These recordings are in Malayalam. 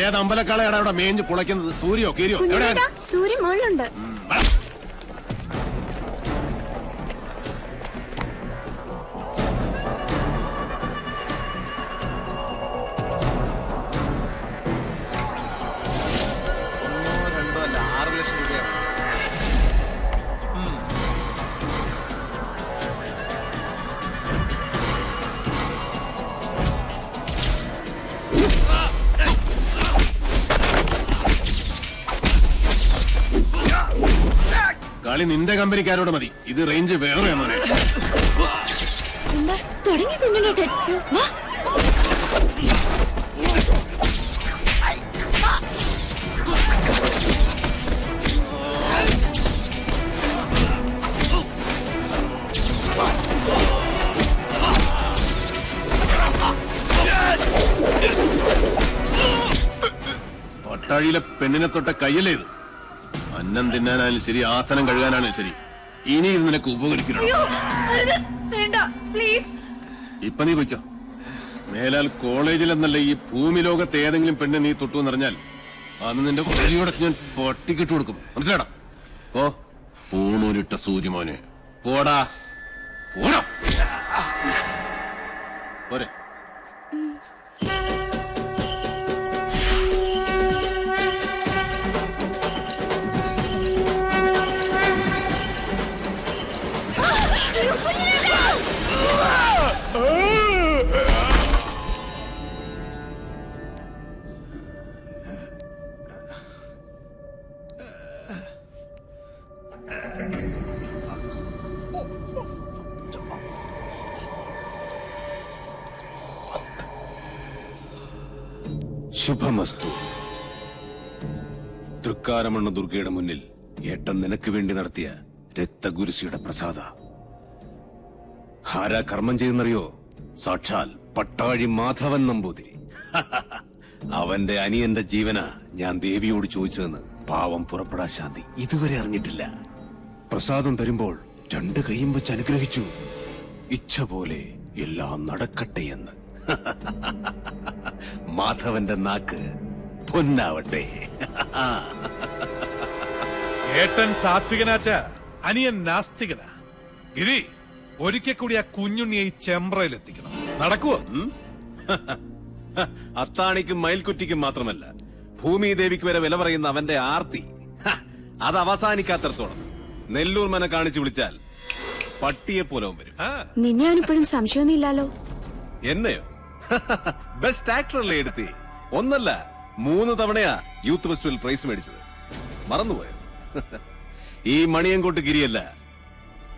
ഏത് അമ്പലക്കാളയാണ് അവിടെ മേഞ്ഞ് പുളയ്ക്കുന്നത്? സൂര്യോ കീരിയോ? സൂര്യ മുകളിലുണ്ട്. കളി നിന്റെ കമ്പനിക്കാരോട് മതി. ഇത് റേഞ്ച് വേറെ മോനെ. തുടങ്ങി കുഞ്ഞിലോട്ട് പട്ടാഴിയിലെ പെണ്ണിനെ തൊട്ട കയ്യല്ലേ ഇത്? അന്നം തിന്നാനാലും ശരി, ആസനം കഴുകാനാലും ശരി, ഇനി ഇത് നിനക്ക് ഉപകരിക്കണം. ഇപ്പൊ നീ പൊയ്ക്കോ. മേലാൽ കോളേജിൽ എന്നല്ല ഈ ഭൂമി ലോകത്ത് ഏതെങ്കിലും പെണ്ണ് നീ തൊട്ടു എന്നറിഞ്ഞാൽ അന്ന് നിന്റെ കൊലയോടെ ഞാൻ പട്ടിക്കിട്ട് കൊടുക്കും. മനസ്സിലാടാ? ഓ പൂണൂരിട്ട സൂര്യമോനെ, പോടാ പോടാ പോരെ. ശുഭമസ്തു. തൃക്കാരമണ്ണ ദുർഗയുടെ മുന്നിൽ ഏട്ടൻ നിനക്ക് വേണ്ടി നടത്തിയ രക്തഗുരുസിയുടെ പ്രസാദ. ആരാ കർമ്മം ചെയ്യുന്നറിയോ? സാക്ഷാൽ പട്ടാഴി മാധവൻ നമ്പൂതിരി. അവന്റെ അനിയന്റെ ജീവന ഞാൻ ദേവിയോട് ചോദിച്ചതെന്ന് പാവം പുറപ്പെടാ ശാന്തി ഇതുവരെ അറിഞ്ഞിട്ടില്ല. പ്രസാദം തരുമ്പോൾ 2 കൈയും വെച്ച് അനുഗ്രഹിച്ചു. ഇച്ഛ പോലെ എല്ലാം നടക്കട്ടെ എന്ന്. മാധവന്റെ നാക്ക് പൊന്നാവട്ടെ. ഏട്ടൻ സാത്വികനാച്ച, അനിയൻ നാസ്തികനാ. ഗിരി, ഒരിക്കൽ കൂടി ആ കുഞ്ഞുണ്ണിയെ ചെമ്പ്രയിലെത്തിക്കണം. നടക്കുവോ? അത്താണിക്കും മയിൽക്കുറ്റിക്കും മാത്രമല്ല, ഭൂമിദേവിക്ക് വരെ വില പറയുന്ന അവന്റെ ആർത്തി അത് അവസാനിക്കാത്തടത്തോളം നെല്ലൂർ മന കാണിച്ചു വിളിച്ചാൽ പട്ടിയെ പോലെ വരും. നിന്നെ അവനിപ്പോഴും സംശയമൊന്നും ഇല്ലാലോ? എന്നെയോ? ബെസ്റ്റ് ആക്ടറല്ലേ എടുത്തി? 1 അല്ല 3 തവണയാ യൂത്ത് ഫെസ്റ്റിവൽ പ്രൈസ് മേടിച്ചത്. മറന്നുപോയോ? ഈ മണിയങ്കോട്ട് ഗിരിയല്ല,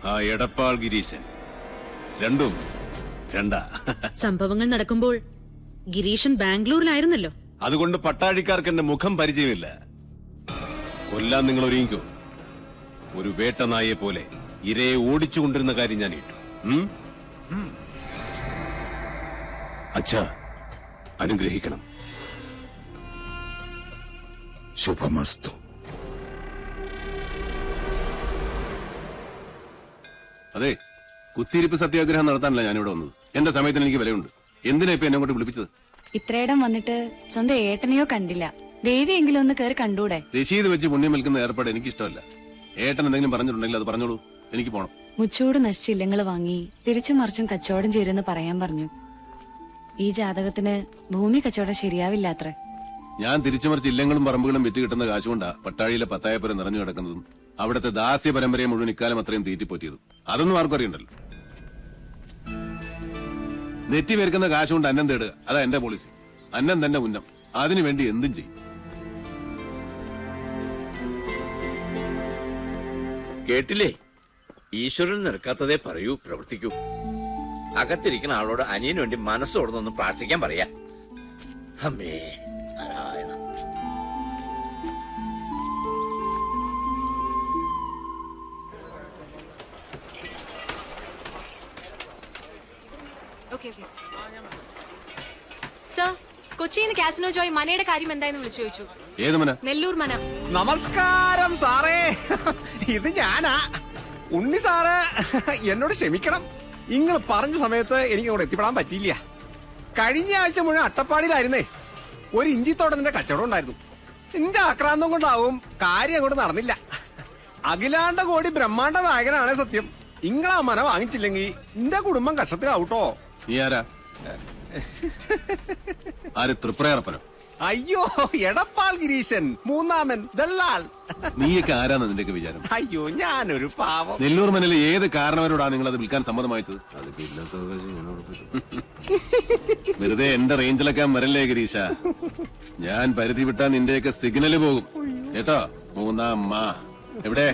ആ എടപ്പാൾ ഗിരീശൻ. രണ്ടും രണ്ടാ. സംഭവങ്ങൾ നടക്കുമ്പോൾ ഗിരീശൻ ബാംഗ്ലൂരിലായിരുന്നല്ലോ. അതുകൊണ്ട് പട്ടാഴിക്കാർക്ക് എന്റെ മുഖം പരിചയമില്ല. കൊല്ലാൻ നിങ്ങൾ ഒരുങ്ങിക്കോ. ഒരു വേട്ടനായെ പോലെ ഇരയെ ഓടിച്ചുകൊണ്ടിരുന്ന കാര്യം ഞാൻ ഇട്ടു. അച്ഛാ, അനുഗ്രഹിക്കണം. ശുഭമസ്തു. അതെ, കുത്തിയിരിപ്പ് സത്യാഗ്രഹം നടത്താനല്ല ഞാനിവിടെ വന്നത്. എന്റെ സമയത്തിന് എനിക്ക് വിലയുണ്ട്. എന്തിനാ ഇപ്പൊ എന്നെ കൊണ്ട് വിളിപ്പിച്ചത്? ഇത്രയിടം വന്നിട്ട് സ്വന്തം ഏട്ടനെയോ കണ്ടില്ല. ദേവിയെങ്കിലും ഒന്ന് കയറി കണ്ടൂടെ? രശീത് വെച്ച് പുണ്യം വിൽക്കുന്ന ഏർപ്പാട് എനിക്ക് ഇഷ്ടമല്ല. ഏട്ടൻ എന്തെങ്കിലും പറഞ്ഞിട്ടുണ്ടെങ്കിൽ അത് പറഞ്ഞോളൂ, എനിക്ക് പോണം. മുച്ചൂട് നശിച്ച ഇല്ലങ്ങൾ വാങ്ങി തിരിച്ചു മറിച്ചും കച്ചവടം ചേരുന്ന് പറയാൻ പറഞ്ഞു. ഈ ജാതകത്തിന് ഭൂമി കച്ചവടം ശരിയാവില്ലാത്ര. ഞാൻ തിരിച്ചുമറിച്ച് ഇല്ലങ്ങളും പറമ്പുകളും വിറ്റ് കിട്ടുന്ന കാശുകൊണ്ടാ പട്ടാഴിയിലെ പത്തായപ്പുരം നിറഞ്ഞു കിടക്കുന്നതും അവിടുത്തെ ദാസ്യ പരമ്പരയെ മുഴുവൻ ഇക്കാലം അത്രയും തീറ്റിപ്പോറ്റിയതും. അതൊന്നും ആർക്കും അറിയണ്ടല്ലോ. നെറ്റി പേർക്കുന്ന കാശുകൊണ്ട് അന്നം തേടുക, അതാ എന്റെ പോളിസി. അന്നം തന്നെ ഉന്നം, അതിനുവേണ്ടി എന്തും ചെയ്യും. കേട്ടില്ലേ? ഈശ്വരൻ നിൽക്കാത്തതേ പറയൂ, പ്രവർത്തിക്കൂ. അകത്തിരിക്കുന്ന ആളോട് അനിയന് വേണ്ടി മനസ്സോടൊന്ന് പ്രാർത്ഥിക്കാൻ പറയാ. അമ്മേ നാരായണ. സർ, കൊച്ചിയിൽ നിന്ന് കാസിനോ ജോയ് മനയുടെ കാര്യം എന്തായെന്ന് വിളിച്ചു ചോദിച്ചു. ഏത് മന? നെല്ലൂർ മന. നമസ്കാരം സാറേ, ഇത് ഞാനാ. ഉണ്ണി സാറ് എന്നോട് ക്ഷമിക്കണം. നിങ്ങൾ പറഞ്ഞ സമയത്ത് എനിക്ക് അവിടെ എത്തിപ്പെടാൻ പറ്റിയില്ല. കഴിഞ്ഞ ആഴ്ച മുഴുവൻ അട്ടപ്പാടിയിലായിരുന്നേ. ഒരു ഇഞ്ചിത്തോട്ടത്തിന്റെ കച്ചവടം ഉണ്ടായിരുന്നു. നിന്റെ ആക്രാന്തം കൊണ്ടാവും കാര്യം അങ്ങോട്ട് നടന്നില്ല. അഖിലാണ്ട കോടി ബ്രഹ്മാണ്ട നായകനാണ് സത്യം. ഇങ്ങളാ മന വാങ്ങിച്ചില്ലെങ്കിൽ നിന്റെ കുടുംബം കഷ്ടത്തിലാവൂട്ടോ. നീ ആരാ? ആര്? തൃപ്രയർപ്പനോ? അയ്യോ, എടപ്പാൾ ഗിരീശൻ, മൂന്നാമൻ, ദല്ലാൾ. നീയൊക്കെ ആരാന്ന് നിന്റെയൊക്കെ വിചാരം? അയ്യോ, ഞാനൊരു പാവം. നെല്ലൂർ മനയിലെ ഏത് കാരണവരോടാണ് നിങ്ങൾ അത് വിൽക്കാൻ സമ്മതം വായിച്ചത്? വെറുതെ എന്റെ റേഞ്ചിലൊക്കെ വരല്ലേ ഗിരീശ. ഞാൻ പരിധി വിട്ടാ നിന്റെയൊക്കെ സിഗ്നല് പോകും കേട്ടോ. മൂന്നാം മാ എവിടെ?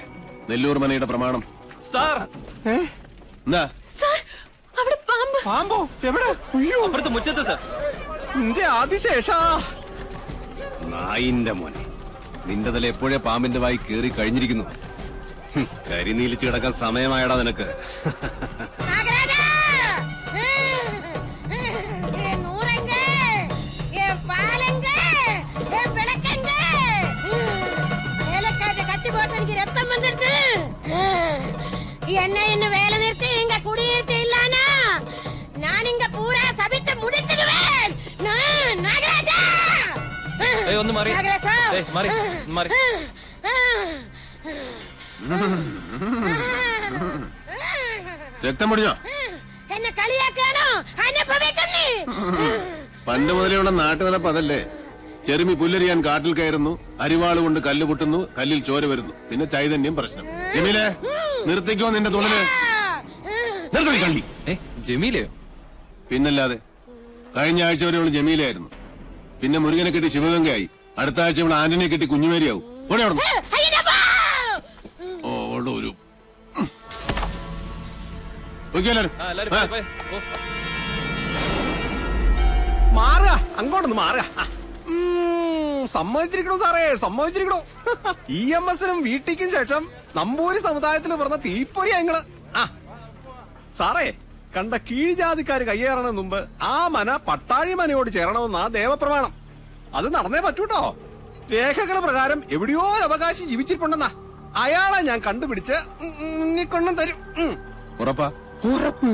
നെല്ലൂർ മനയുടെ പ്രമാണം എന്താ? പാമ്പോ? എവിടെ? അയ്യോ, മുറ്റത്ത് സർ. നിന്റെ ആദിശേഷാ. നായിന്റെ മോനെ, നിന്റെ തല എപ്പോഴേ പാമ്പിന്റെ വായി കേറി കഴിഞ്ഞിരിക്കുന്നു. കരിനീലിച്ച് കിടക്കാൻ സമയമായടാ നിനക്ക്. என்ன என்ன வேலை நிறுத்தி இங்க குடியிருக்க இல்லானா நான் இங்க பூரா சபிச்சு முடிச்சிடுவேன். நாகராஜா, ഒന്ന് മാറി. മാറി മാറി. രക്തം പൊടിഞ്ഞോ? എന്നെ കളിയാക്കാനോ? അനുഭവിക്കുന്നേ. പണ്ട് മുതലുള്ള നാട്ടുനടപ്പ് അതല്ലേ. ചെറുമി പുല്ലരിയാൻ കാട്ടിൽ കയറുന്നു, അരിവാള് കൊണ്ട് കല്ല് പൊട്ടുന്നു, കല്ലിൽ ചോര വരുന്നു, പിന്നെ ചൈതന്യം പ്രശ്നം. ജമീലേ, നിർത്തിക്കോ നിന്റെ തുണല്. കള്ളി ജമീലയോ? പിന്നല്ലാതെ. കഴിഞ്ഞ ആഴ്ച വരെ അവള് ജമീലയായിരുന്നു. പിന്നെ മുരുകനെ കെട്ടി ശിവഗംഗയായി. അടുത്ത ആഴ്ച ഇവിടെ ആന്റണിയെ കെട്ടി കുഞ്ഞുമേരിയാവും. ഓടെ അവിടെ ഒരു മാറുക, അങ്ങോട്ടൊന്ന് മാറുക. സമ്മതിച്ചിരിക്കണോ സാറേ, സമ്മതിച്ചിരിക്കണോ. EMS-നും വീട്ടിക്കും ശേഷം നമ്പൂരി സമുദായത്തിൽ പറഞ്ഞ തീപ്പൊരിയാ നിങ്ങള്. സാറേ, കണ്ട കീഴ്ജാതിക്കാര് കയ്യേറണ മുമ്പ് ആ മന പട്ടാഴി മനയോട് ചേരണമെന്നാ ദേവപ്രമാണം. അത് നടന്നേ പറ്റൂട്ടോ. രേഖകൾ പ്രകാരം എവിടെയോ ഒരു അവകാശി ജീവിച്ചിട്ടുണ്ടെന്നാ. അയാളെ ഞാൻ കണ്ടുപിടിച്ച് കൊണ്ടും തരും. ഉറപ്പാ? ഉറപ്പ്.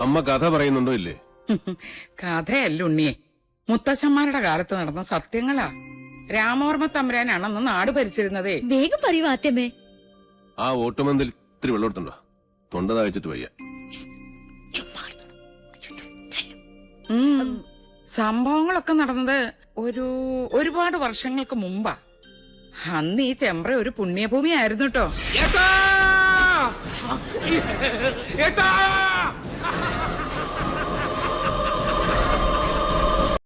അമ്മ കഥ പറയുന്നുണ്ടോ ഇല്ലേ? കഥയല്ല ഉണ്ണിയെ, മുത്തച്ഛന്മാരുടെ കാലത്ത് നടന്ന സത്യങ്ങളാ. രാമവർമ്മ തമ്പുരാനാണെന്ന് നാട് ഭരിച്ചിരുന്നതേ. വേഗം പറയൂ ആദ്യമേ. ആ ഓട്ടുമന്തിൽ ഇത്തിരി വെള്ളമെടുത്തുണ്ടോ? തൊണ്ട താഴ്ചിട്ട് വയ്യ. സംഭവങ്ങളൊക്കെ നടന്നത് ഒരുപാട് വർഷങ്ങൾക്ക് മുമ്പാ. അന്ന് ഈ ചെമ്പ്ര ഒരു പുണ്യഭൂമി ആയിരുന്നു കേട്ടോ.